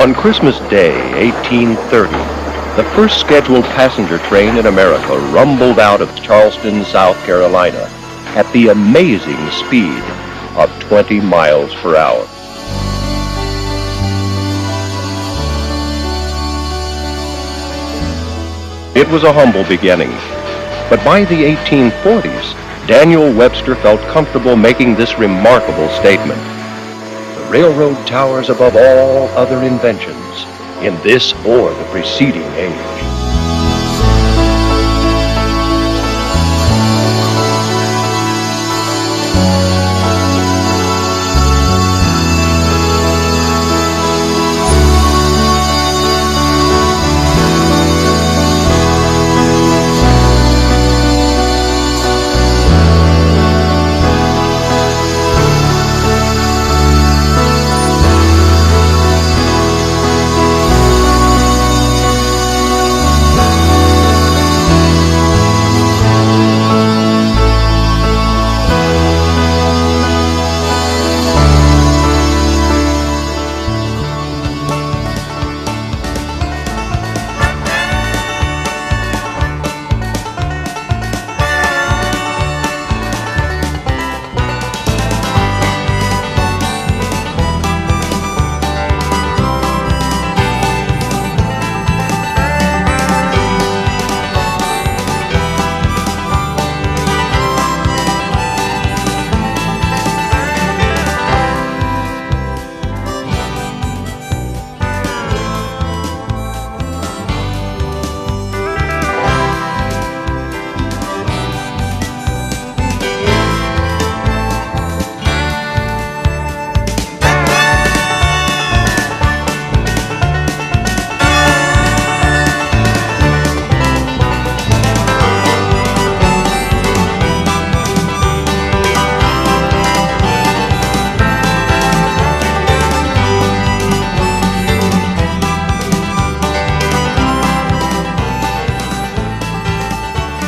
On Christmas Day, 1830, the first scheduled passenger train in America rumbled out of Charleston, South Carolina, at the amazing speed of 20 miles per hour. It was a humble beginning, but by the 1840s, Daniel Webster felt comfortable making this remarkable statement: "The railroad towers above all other inventions in this or the preceding age."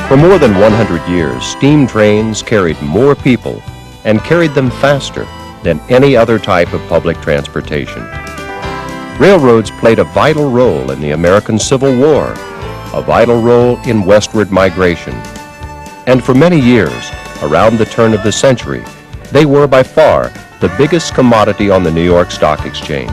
For more than 100 years, steam trains carried more people and carried them faster than any other type of public transportation. Railroads played a vital role in the American Civil War, a vital role in westward migration. And for many years, around the turn of the century, they were by far the biggest commodity on the New York Stock Exchange.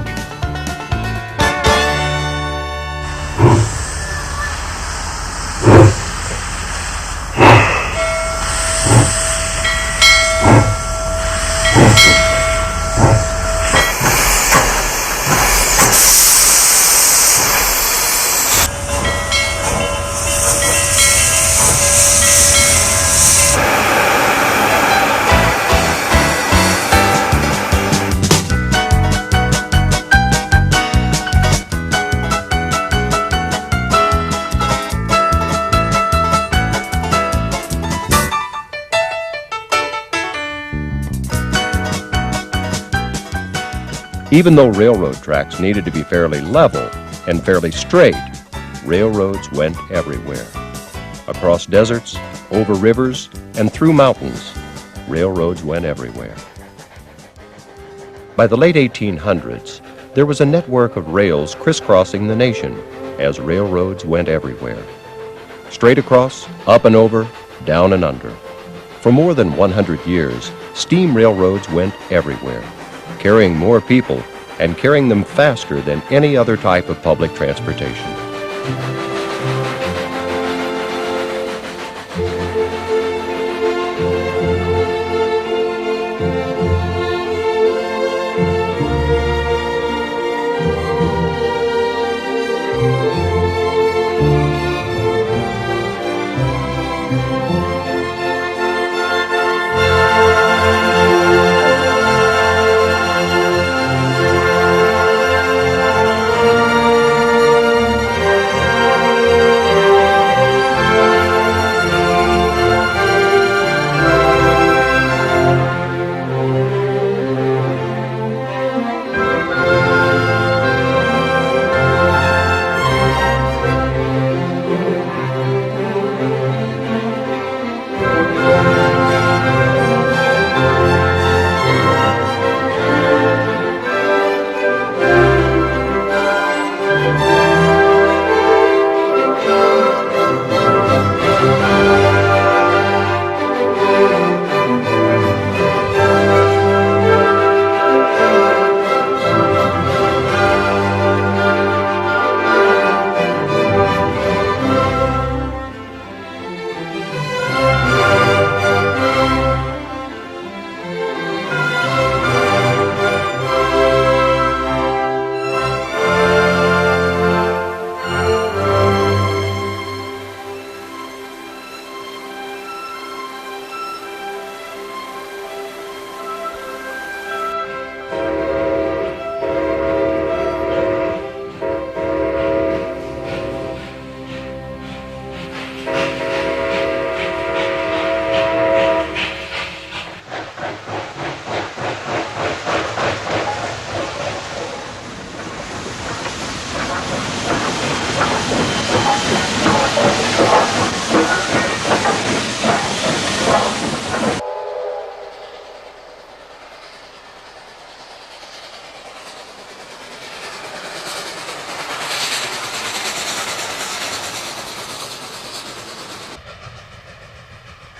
Even though railroad tracks needed to be fairly level and fairly straight, railroads went everywhere. Across deserts, over rivers, and through mountains, railroads went everywhere. By the late 1800s, there was a network of rails crisscrossing the nation as railroads went everywhere. Straight across, up and over, down and under. For more than 100 years, steam railroads went everywhere, carrying more people and carrying them faster than any other type of public transportation.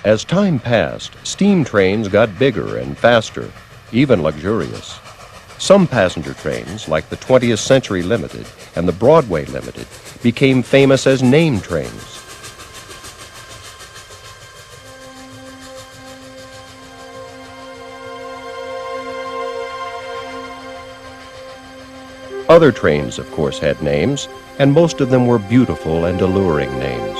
As time passed, steam trains got bigger and faster, even luxurious. Some passenger trains, like the 20th Century Limited and the Broadway Limited, became famous as name trains. Other trains, of course, had names, and most of them were beautiful and alluring names.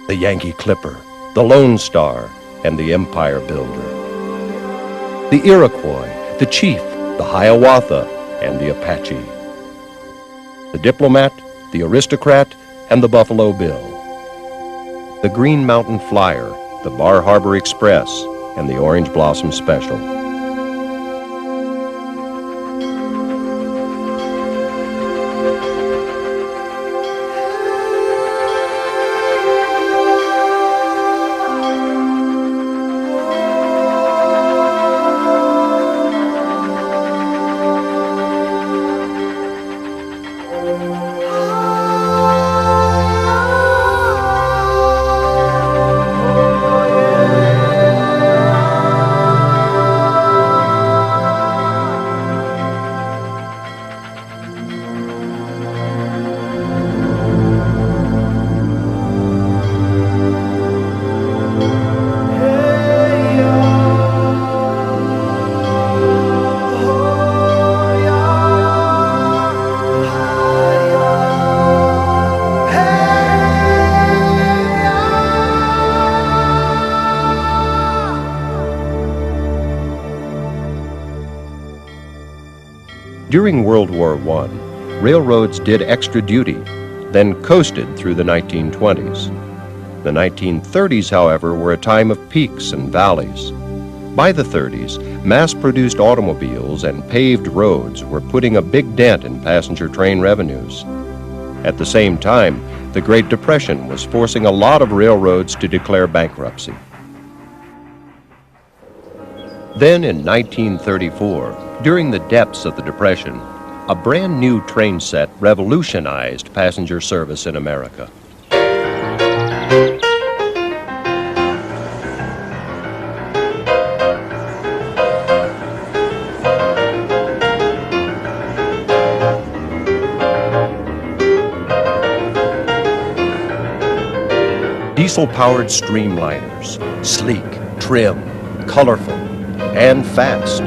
The Yankee Clipper, the Lone Star, and the Empire Builder. The Iroquois, the Chief, the Hiawatha, and the Apache. The Diplomat, the Aristocrat, and the Buffalo Bill. The Green Mountain Flyer, the Bar Harbor Express, and the Orange Blossom Special. During World War I, railroads did extra duty, then coasted through the 1920s. The 1930s, however, were a time of peaks and valleys. By the 30s, mass-produced automobiles and paved roads were putting a big dent in passenger train revenues. At the same time, the Great Depression was forcing a lot of railroads to declare bankruptcy. Then in 1934, during the depths of the Depression, a brand new train set revolutionized passenger service in America. Diesel-powered streamliners, sleek, trim, colorful, and fast.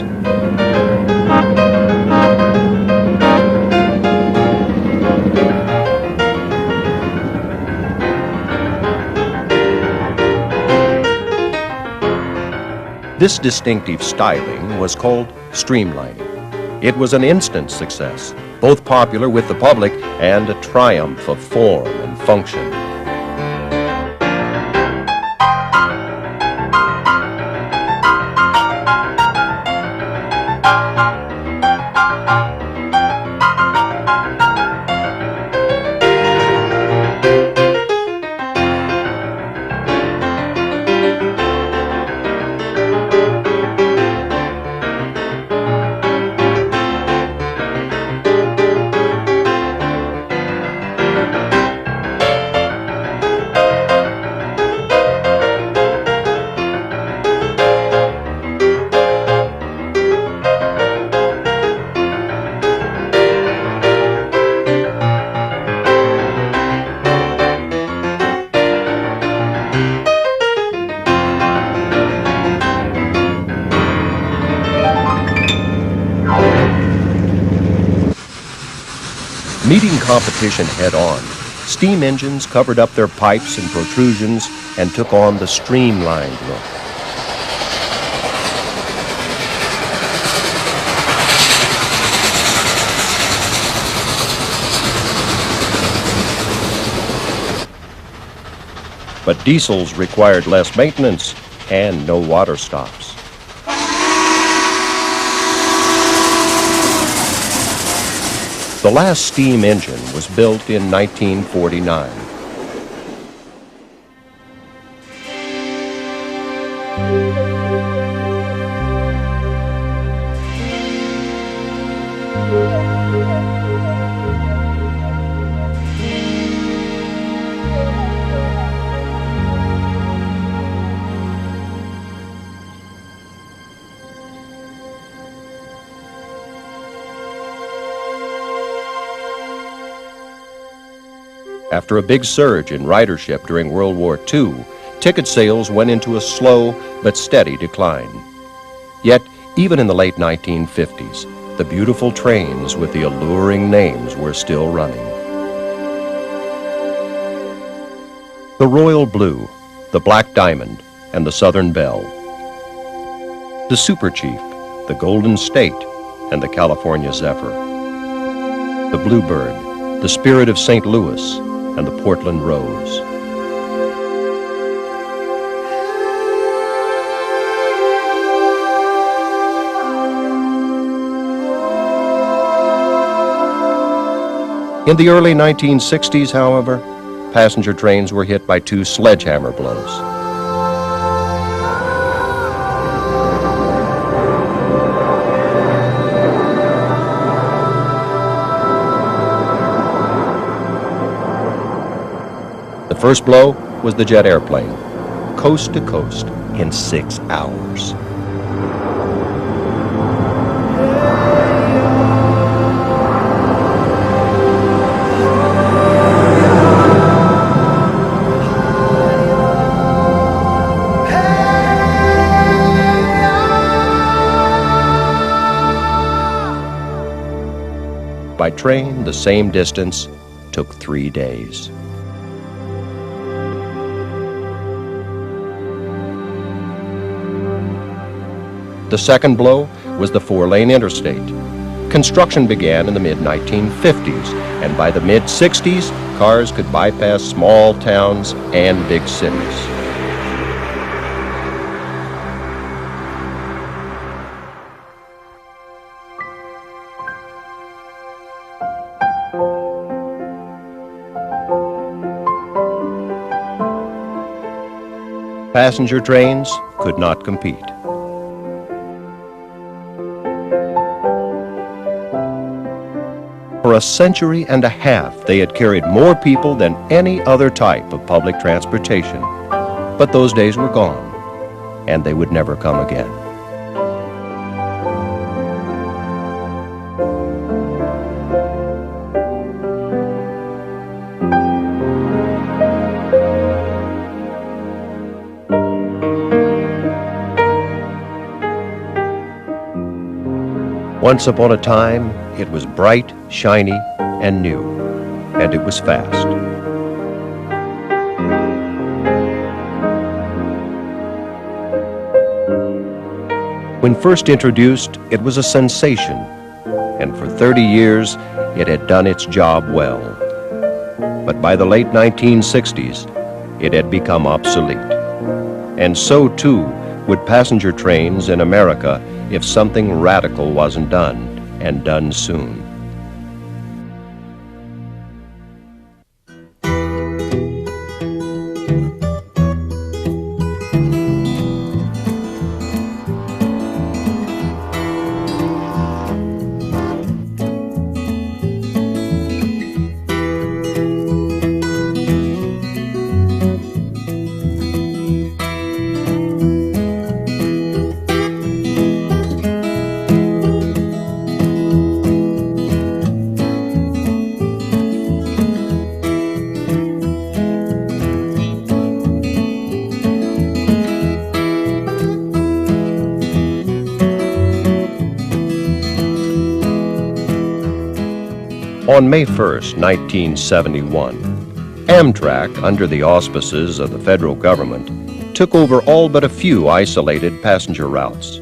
This distinctive styling was called streamlining. It was an instant success, both popular with the public and a triumph of form and function. Meeting competition head-on, steam engines covered up their pipes and protrusions and took on the streamlined look. But diesels required less maintenance and no water stops. The last steam engine was built in 1949. After a big surge in ridership during World War II, ticket sales went into a slow but steady decline. Yet, even in the late 1950s, the beautiful trains with the alluring names were still running. The Royal Blue, the Black Diamond, and the Southern Belle. The Super Chief, the Golden State, and the California Zephyr. The Bluebird, the Spirit of St. Louis, and the Portland Rose. In the early 1960s, however, passenger trains were hit by two sledgehammer blows. The first blow was the jet airplane, coast to coast in 6 hours. By train, the same distance took 3 days. The second blow was the 4-lane interstate. Construction began in the mid-1950s, and by the mid-60s, cars could bypass small towns and big cities. Passenger trains could not compete. For a century and a half, they had carried more people than any other type of public transportation. But those days were gone, and they would never come again. Once upon a time, it was bright, shiny, and new, and it was fast. When first introduced, it was a sensation, and for 30 years, it had done its job well. But by the late 1960s, it had become obsolete. And so, too, would passenger trains in America if something radical wasn't done, and done soon. On May 1st, 1971, Amtrak, under the auspices of the federal government, took over all but a few isolated passenger routes.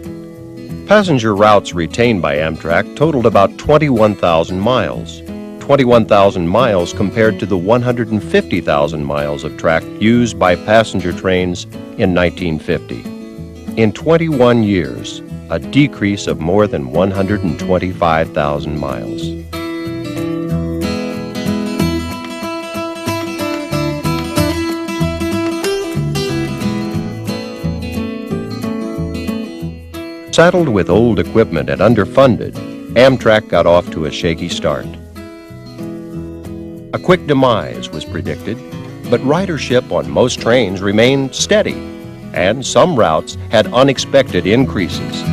Passenger routes retained by Amtrak totaled about 21,000 miles. 21,000 miles compared to the 150,000 miles of track used by passenger trains in 1950. In 21 years, a decrease of more than 125,000 miles. Saddled with old equipment and underfunded, Amtrak got off to a shaky start. A quick demise was predicted, but ridership on most trains remained steady, and some routes had unexpected increases.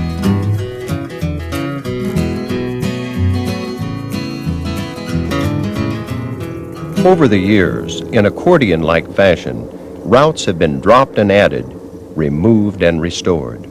Over the years, in accordion-like fashion, routes have been dropped and added, removed and restored.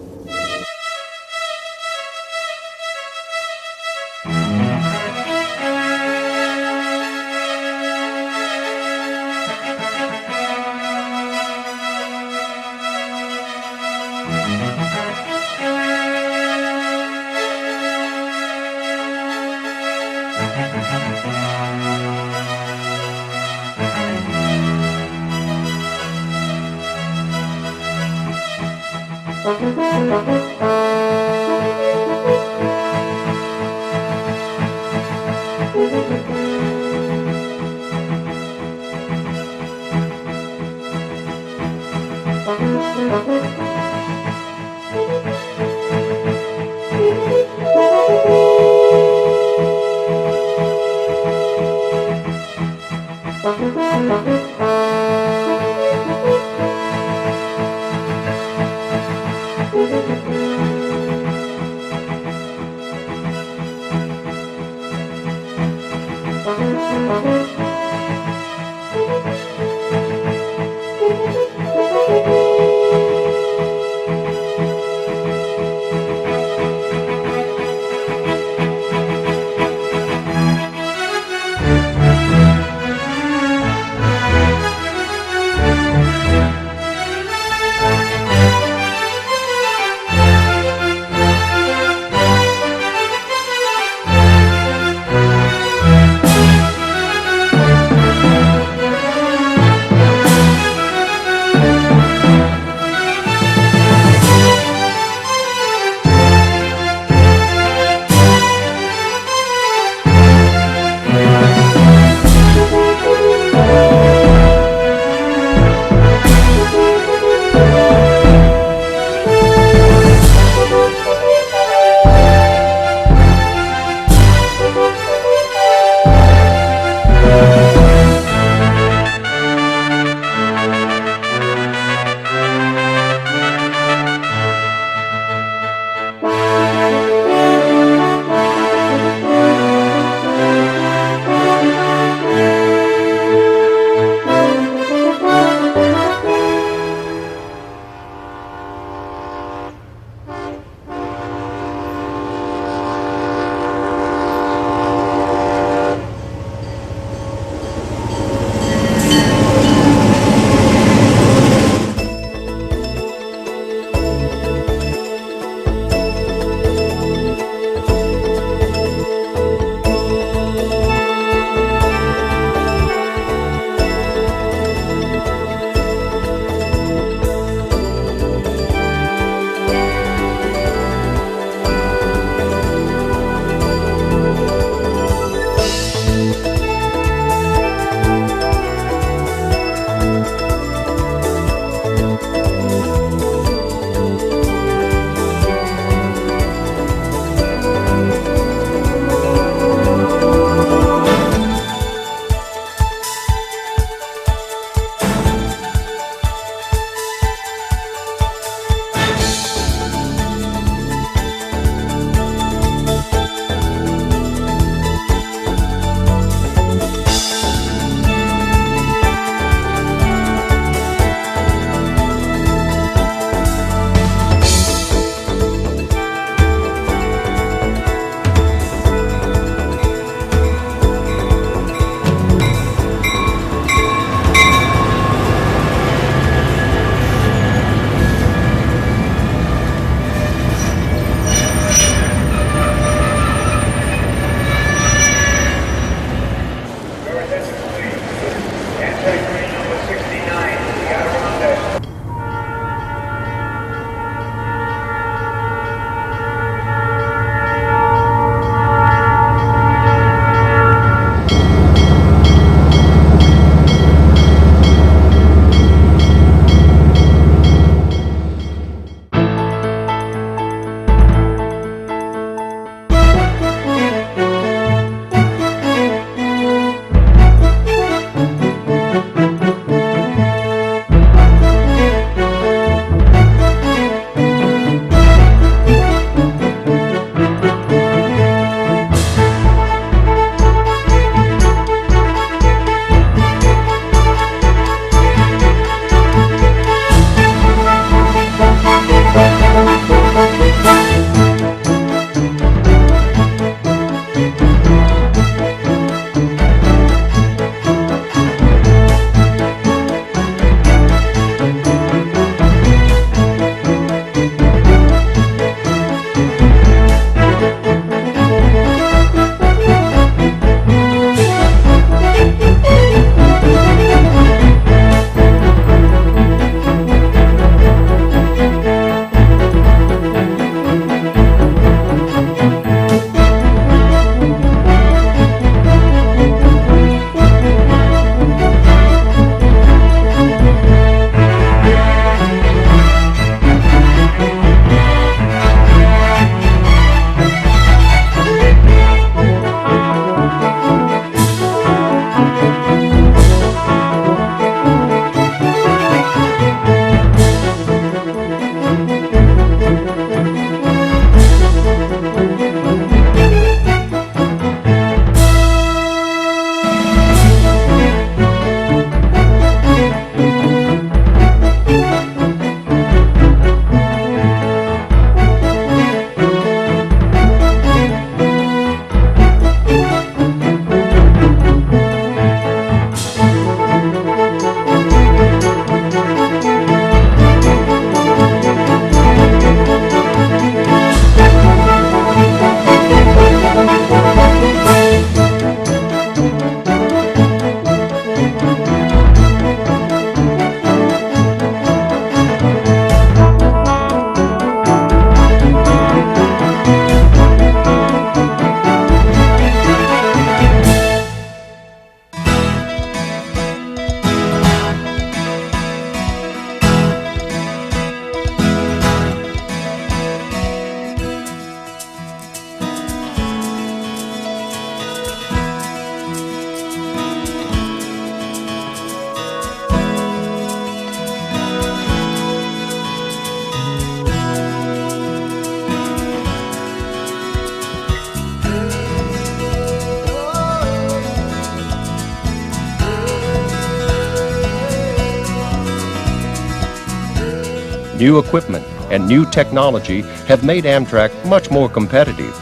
New equipment and new technology have made Amtrak much more competitive,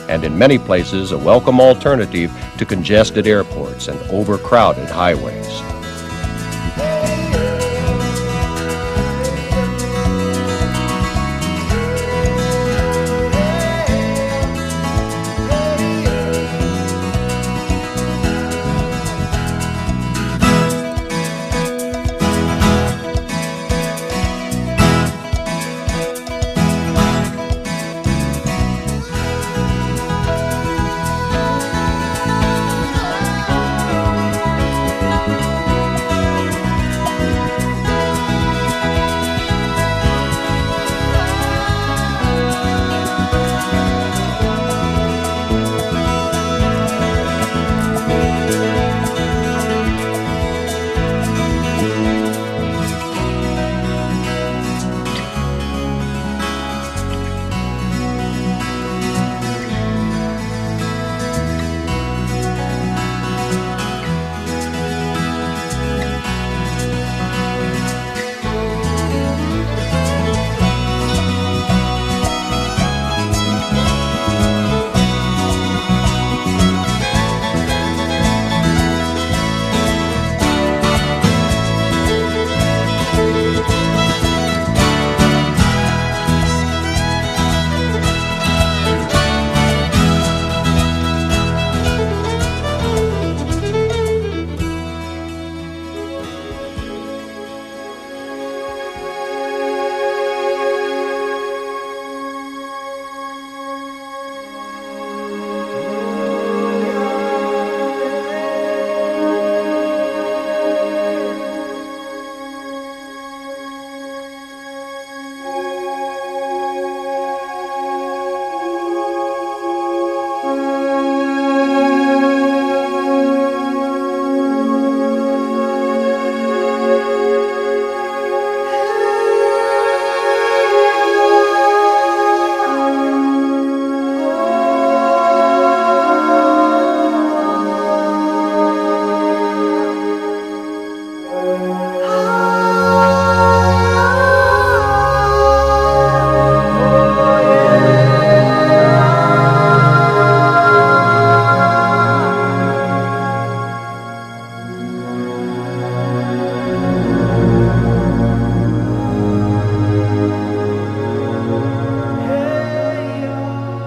and in many places a welcome alternative to congested airports and overcrowded highways.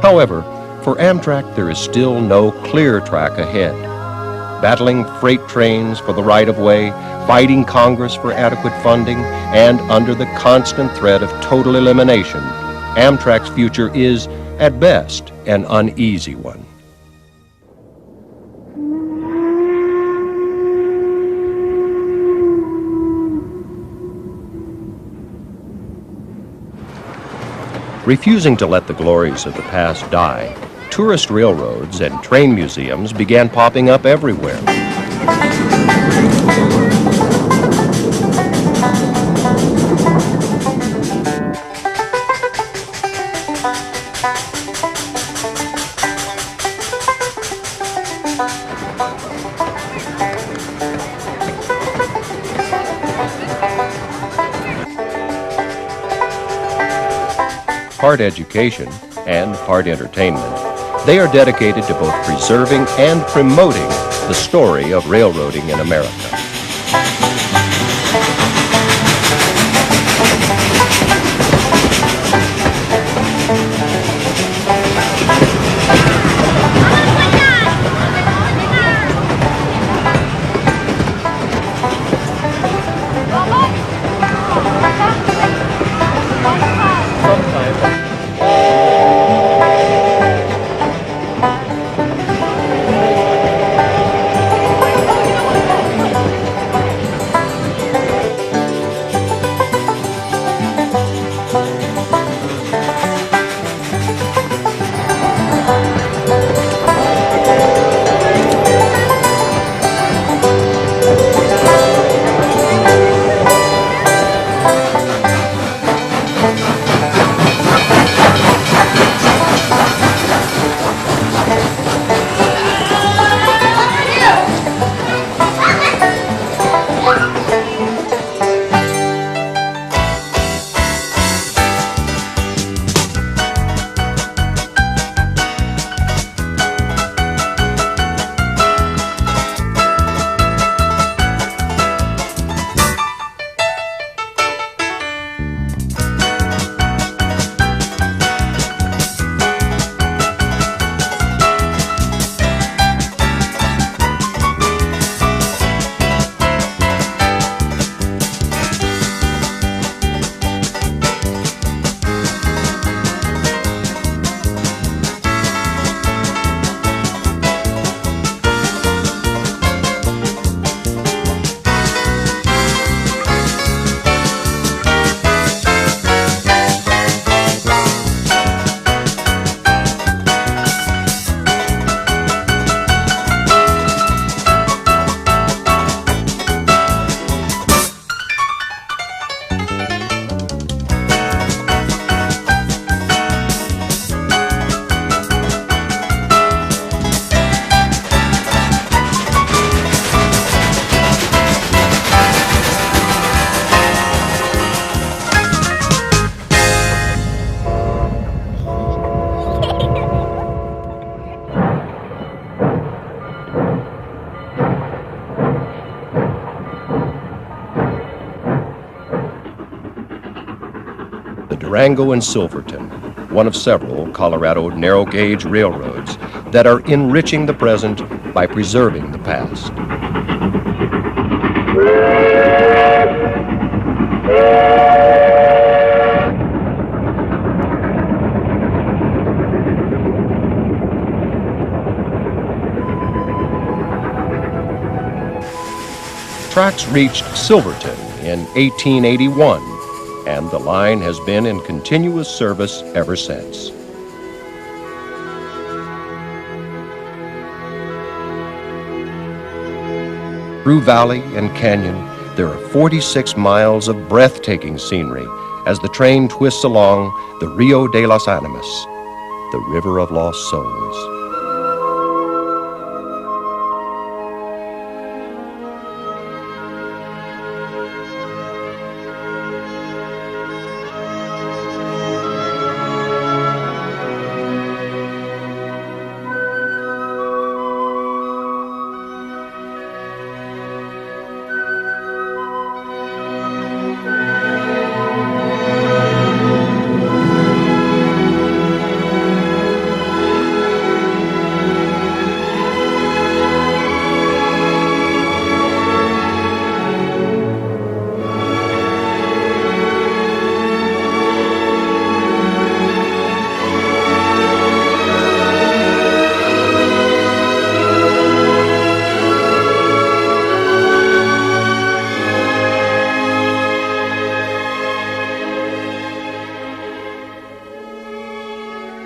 However, for Amtrak, there is still no clear track ahead. Battling freight trains for the right-of-way, fighting Congress for adequate funding, and under the constant threat of total elimination, Amtrak's future is, at best, an uneasy one. Refusing to let the glories of the past die, tourist railroads and train museums began popping up everywhere. Part education and part entertainment, they are dedicated to both preserving and promoting the story of railroading in America. Durango and Silverton, one of several Colorado narrow gauge railroads that are enriching the present by preserving the past. Tracks reached Silverton in 1881, and the line has been in continuous service ever since. Through valley and canyon, there are 46 miles of breathtaking scenery as the train twists along the Rio de los Animas, the River of Lost Souls.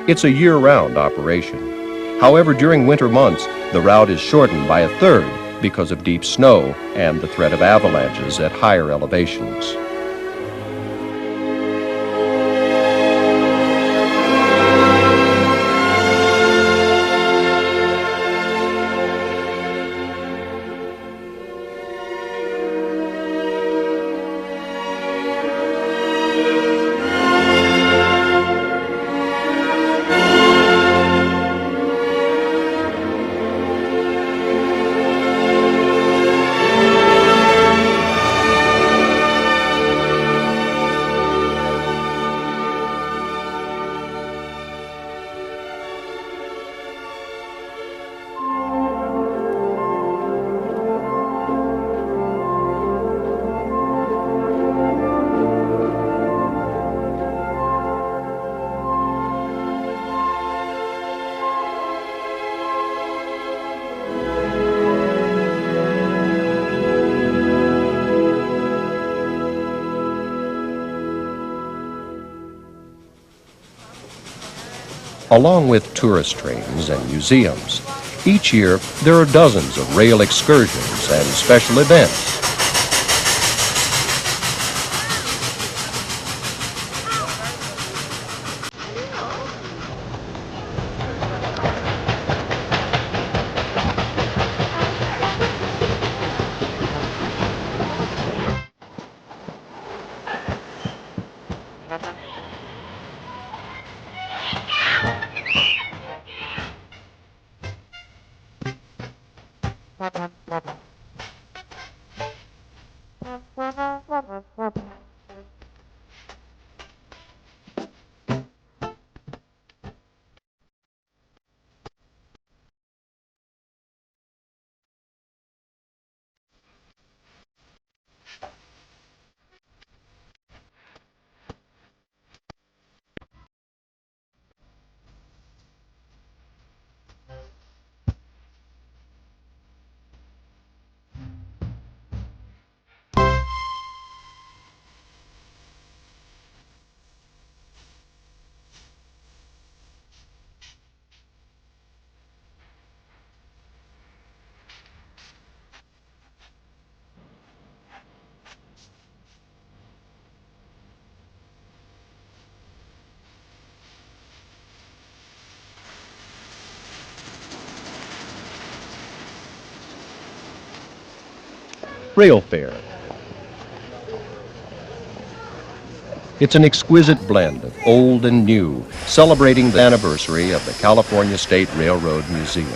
It's a year-round operation. However, during winter months, the route is shortened by a third because of deep snow and the threat of avalanches at higher elevations. Along with tourist trains and museums, each year there are dozens of rail excursions and special events. Rail Fair. It's an exquisite blend of old and new, celebrating the anniversary of the California State Railroad Museum.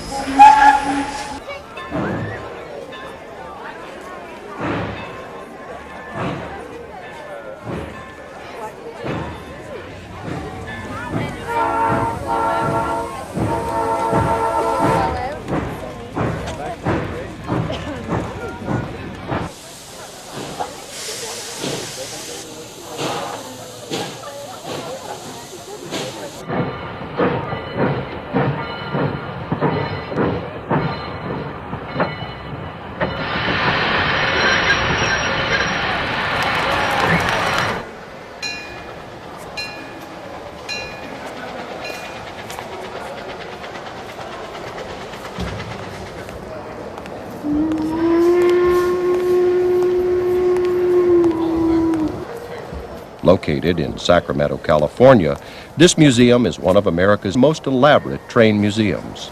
Located in Sacramento, California, this museum is one of America's most elaborate train museums.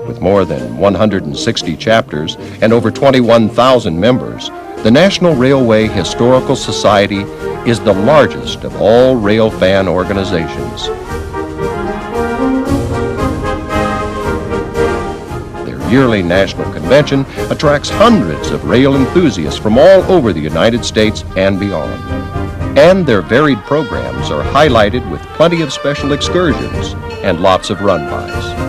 With more than 160 chapters and over 21,000 members, the National Railway Historical Society is the largest of all rail fan organizations. Their yearly national convention attracts hundreds of rail enthusiasts from all over the United States and beyond. And their varied programs are highlighted with plenty of special excursions and lots of run-bys.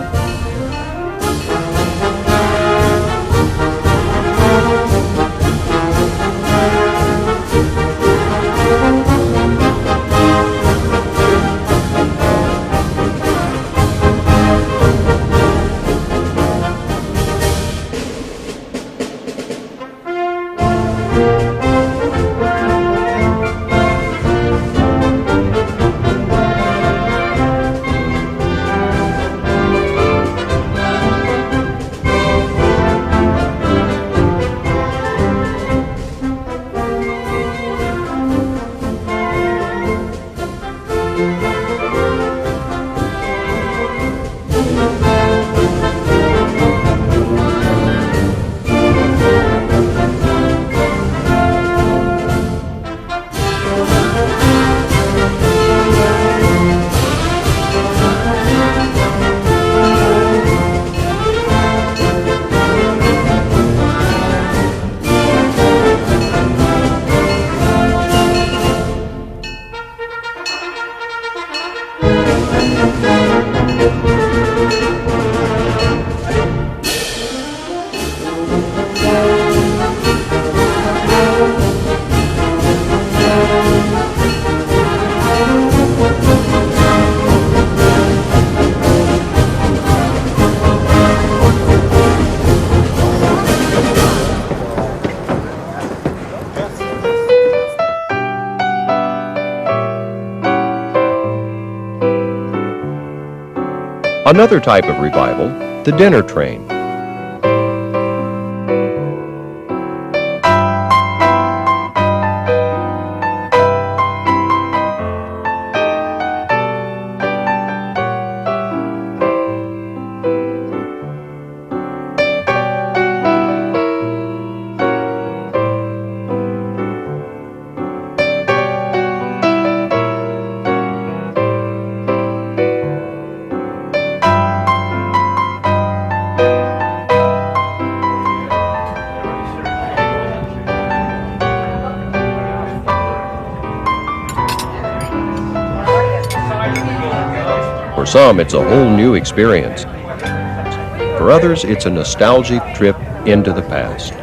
Another type of revival, the dinner train. For some, it's a whole new experience. For others, it's a nostalgic trip into the past.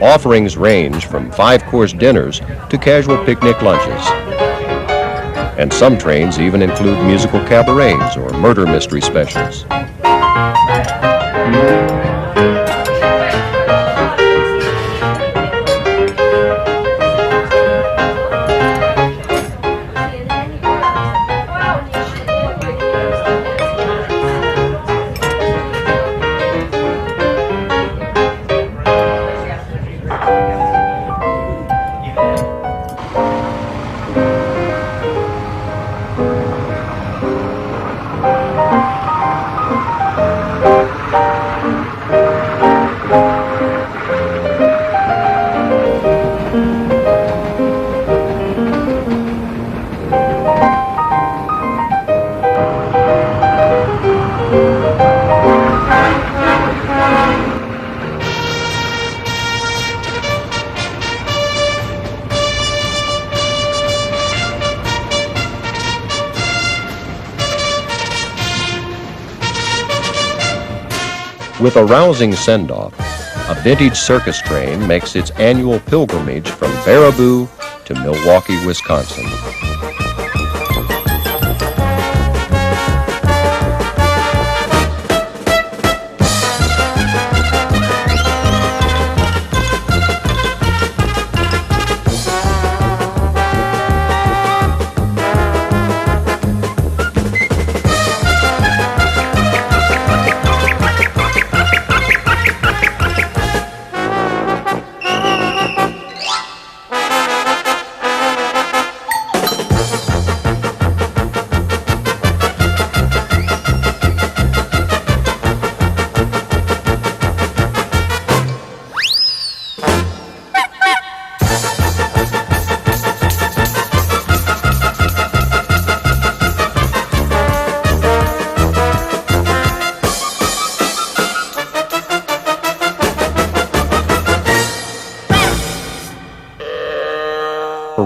Offerings range from 5-course dinners to casual picnic lunches. And some trains even include musical cabarets or murder mystery specials. With a rousing send-off, a vintage circus train makes its annual pilgrimage from Baraboo to Milwaukee, Wisconsin.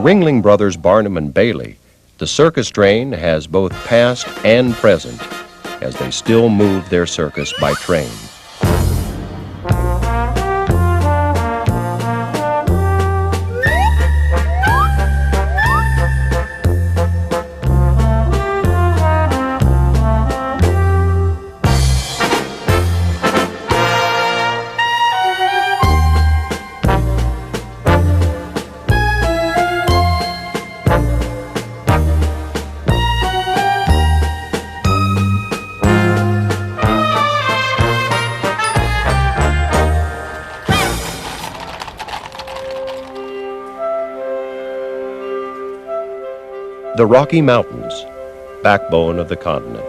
Ringling Brothers Barnum and Bailey, the circus train has both past and present as they still move their circus by train. The Rocky Mountains, backbone of the continent.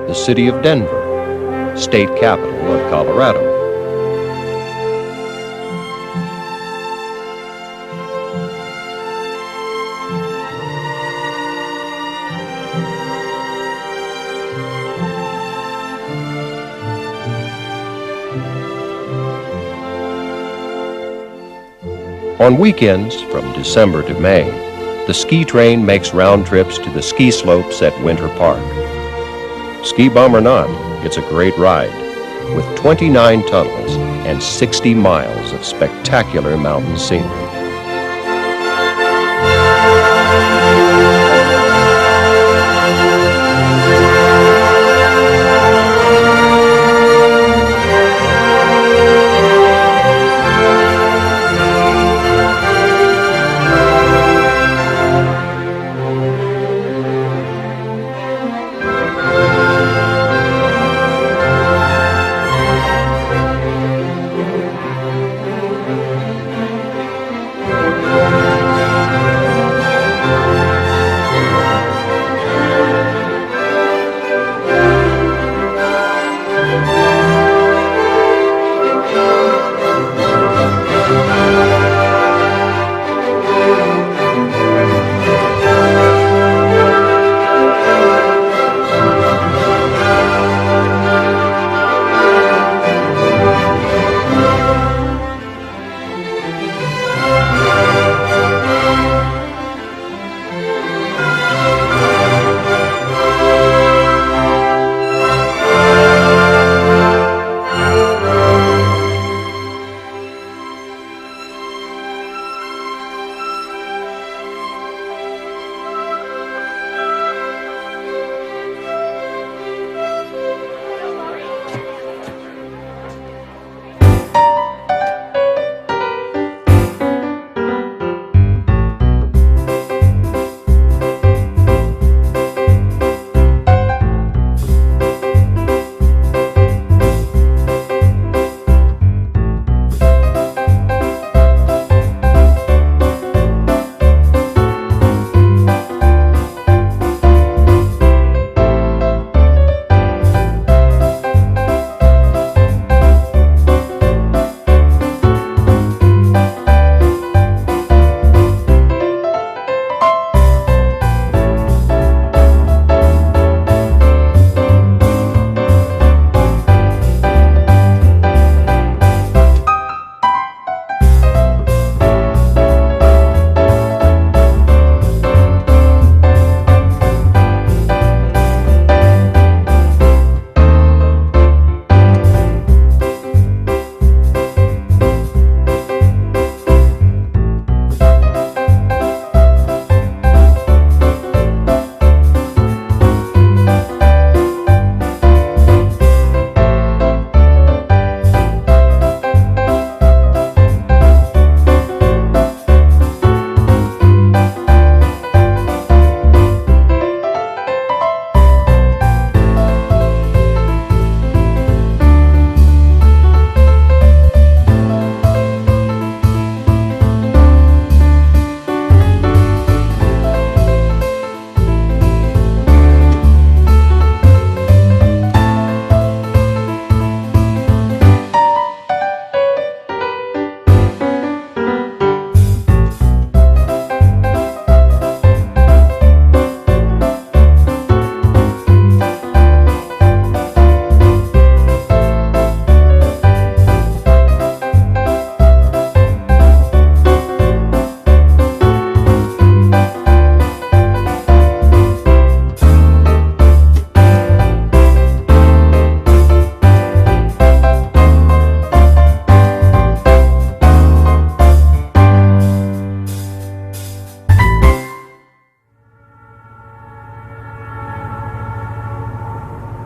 The city of Denver, state capital of Colorado. On weekends, from December to May, the ski train makes round trips to the ski slopes at Winter Park. Ski bum or not, it's a great ride, with 29 tunnels and 60 miles of spectacular mountain scenery.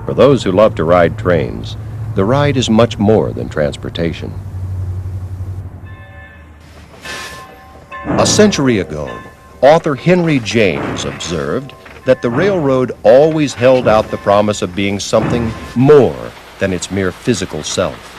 For those who love to ride trains, the ride is much more than transportation. A century ago, author Henry James observed that the railroad always held out the promise of being something more than its mere physical self.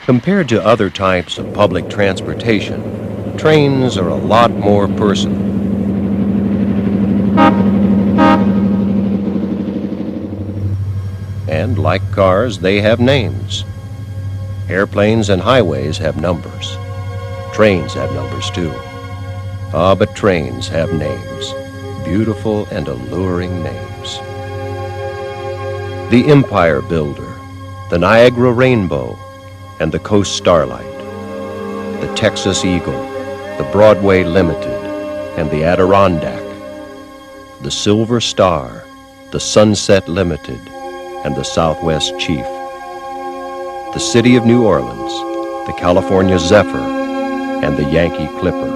Compared to other types of public transportation, trains are a lot more personal. And like cars, they have names. Airplanes and highways have numbers. Trains have numbers too. Ah, but trains have names. Beautiful and alluring names. The Empire Builder, the Niagara Rainbow, and the Coast Starlight, the Texas Eagle, the Broadway Limited, and the Adirondack, the Silver Star, the Sunset Limited, and the Southwest Chief, the City of New Orleans, the California Zephyr, and the Yankee Clipper,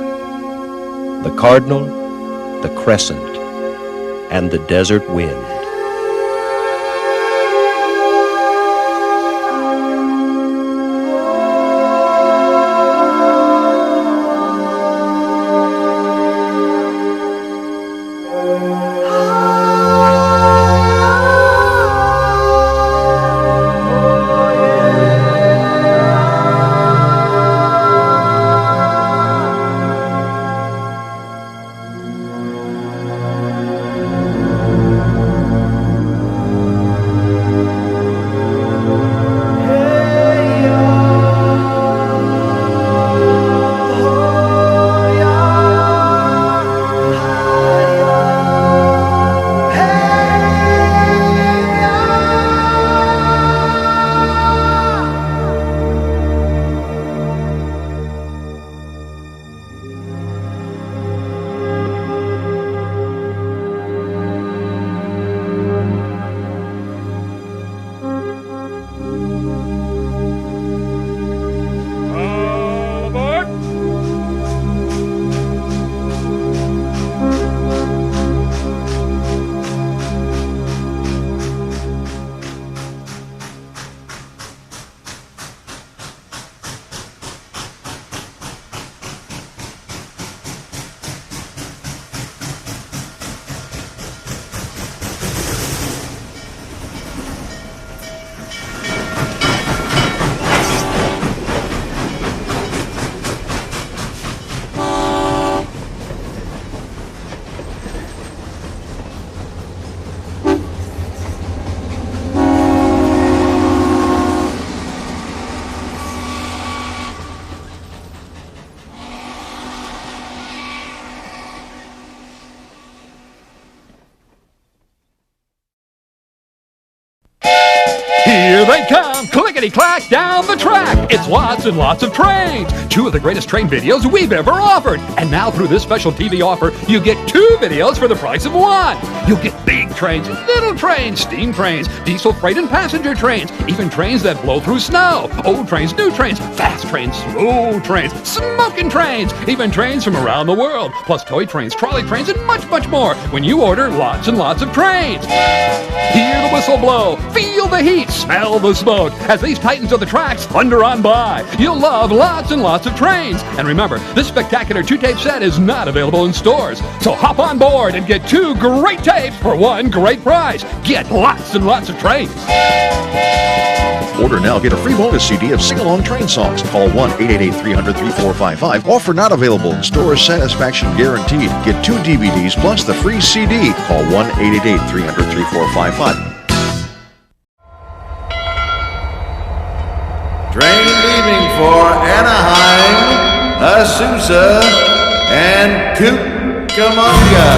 the Cardinal, the Crescent, and the Desert Wind. Here they come, clickety-clack down the track. It's lots and lots of trains. Two of the greatest train videos we've ever offered. And now through this special TV offer, you get 2 videos for the price of 1. You'll get big trains, little trains, steam trains, diesel freight and passenger trains, even trains that blow through snow, old trains, new trains, fast trains, slow trains, smoking trains, even trains from around the world, plus toy trains, trolley trains, and much, much more when you order lots and lots of trains. Hear the whistle blow, feel the heat, smell the smoke as these titans of the tracks thunder on by. You'll love lots and lots of trains. And remember, this spectacular 2-tape set is not available in stores. So hop on board and get 2 great tapes for 1 great price. Get lots and lots of trains. Order now, get a free bonus CD of sing-along train songs. Call 1-888-300-3455. Offer not available in stores. Satisfaction guaranteed. Get 2 DVDs plus the free CD. Call 1-888-300-3455. Train leaving for Anaheim, Azusa, and Cucamonga.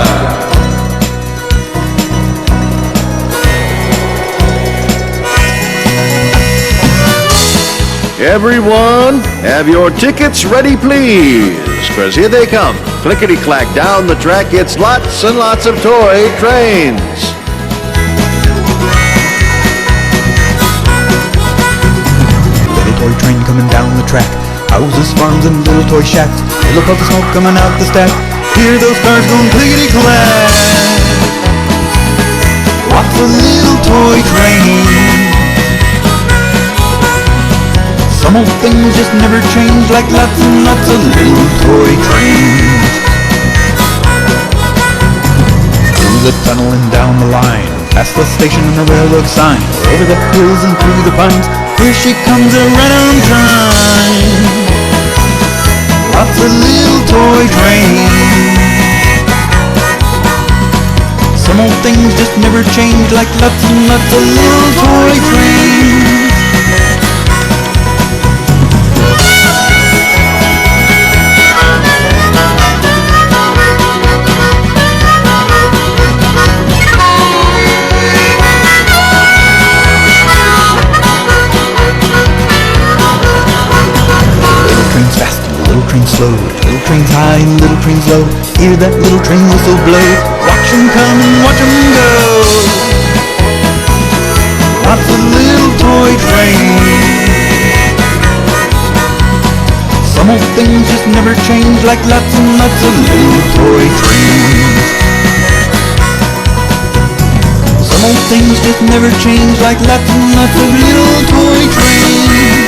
Everyone, have your tickets ready, please, because here they come. Clickety-clack down the track, it's lots and lots of toy trains. toy train coming down the track. Houses, farms, and little toy shacks. Little puff of smoke coming out the stack. Hear those cars going clickety-clack. Lots of little toy trains. Some old things just never change, like lots and lots of little toy trains. Through the tunnel and down the line, past the station and the railroad sign, over the hills and through the pines, here she comes right on time. Lots of little toy trains. Some old things just never change, like lots and lots of little toy trains. Little trains slow, little trains high and little trains low. Hear that little train whistle blow. Watch 'em come and watch 'em go. Lots of little toy trains. Some old things just never change, like lots and lots of little toy trains. Some old things just never change, like lots and lots of little toy trains.